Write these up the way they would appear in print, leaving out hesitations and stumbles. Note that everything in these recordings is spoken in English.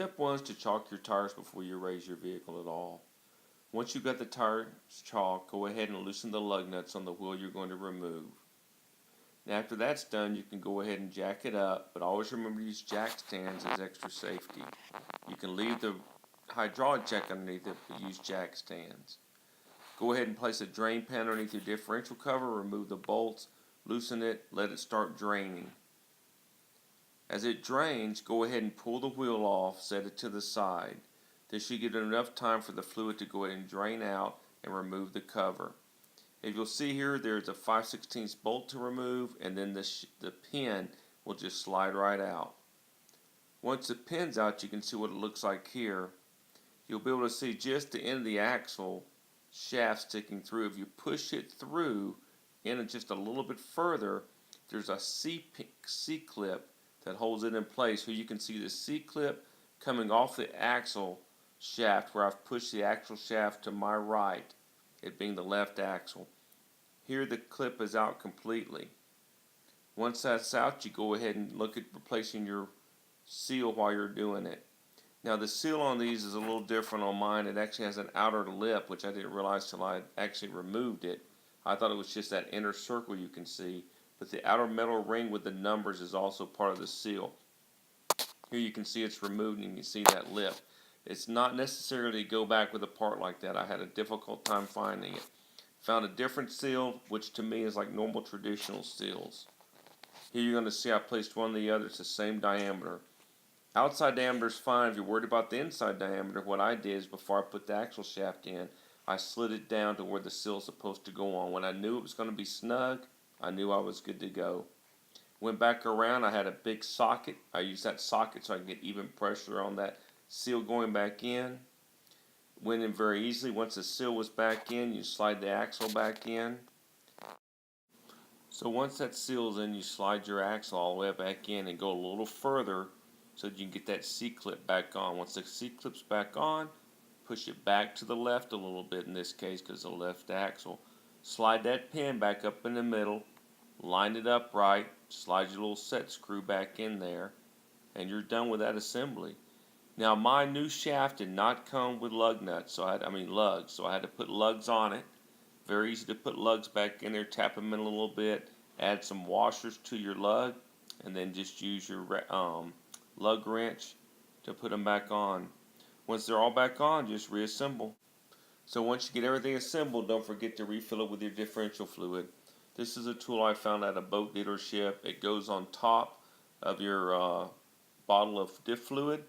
Step 1 is to chalk your tires before you raise your vehicle at all. Once you've got the tires chalked, go ahead and loosen the lug nuts on the wheel you're going to remove. Now after that's done, you can go ahead and jack it up, but always remember to use jack stands as extra safety. You can leave the hydraulic jack underneath it, but use jack stands. Go ahead and place a drain pan underneath your differential cover, remove the bolts, loosen it, let it start draining. As it drains, go ahead and pull the wheel off, set it to the side. This should give it enough time for the fluid to go ahead and drain out and remove the cover. If you'll see here, there's a 5/16 bolt to remove, and then the pin will just slide right out. Once the pin's out, you can see what it looks like here. You'll be able to see just the end of the axle shaft sticking through. If you push it through in just a little bit further, there's a C-clip that holds it in place. Here you can see the C-clip coming off the axle shaft where I've pushed the axle shaft to my right, it being the left axle. Here the clip is out completely. Once that's out, you go ahead and look at replacing your seal while you're doing it. Now the seal on these is a little different on mine. It actually has an outer lip, which I didn't realize till I actually removed it. I thought it was just that inner circle you can see, but the outer metal ring with the numbers is also part of the seal. Here you can see it's removed and you can see that lip. It's not necessarily to go back with a part like that. I had a difficult time finding it. Found a different seal, which to me is like normal traditional seals. Here you're going to see I placed one of the other. It's the same diameter. Outside diameter is fine. If you're worried about the inside diameter, what I did is before I put the axle shaft in, I slid it down to where the seal is supposed to go on. When I knew it was going to be snug, I knew I was good to go. Went back around, I had a big socket. I used that socket so I could get even pressure on that seal going back in. Went in very easily. Once the seal was back in, you slide the axle back in. So once that seal's in, you slide your axle all the way back in and go a little further so that you can get that C-clip back on. Once the C-clip's back on, push it back to the left a little bit in this case because of the left axle. Slide that pin back up in the middle, line it up right, slide your little set screw back in there, and you're done with that assembly. Now my new shaft did not come with lug nuts, lugs, so I had to put lugs on it. Very easy to put lugs back in there, tap them in a little bit, add some washers to your lug, and then just use your lug wrench to put them back on. Once they're all back on, just reassemble. So once you get everything assembled, don't forget to refill it with your differential fluid. This is a tool I found at a boat dealership. It goes on top of your bottle of diff fluid.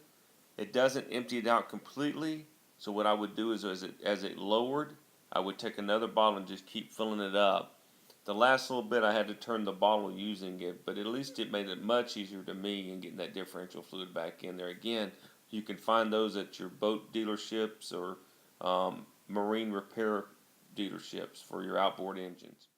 It doesn't empty it out completely, so what I would do is as it lowered, I would take another bottle and just keep filling it up. The last little bit I had to turn the bottle using it, but at least it made it much easier to me in getting that differential fluid back in there. Again, you can find those at your boat dealerships or marine repair dealerships for your outboard engines.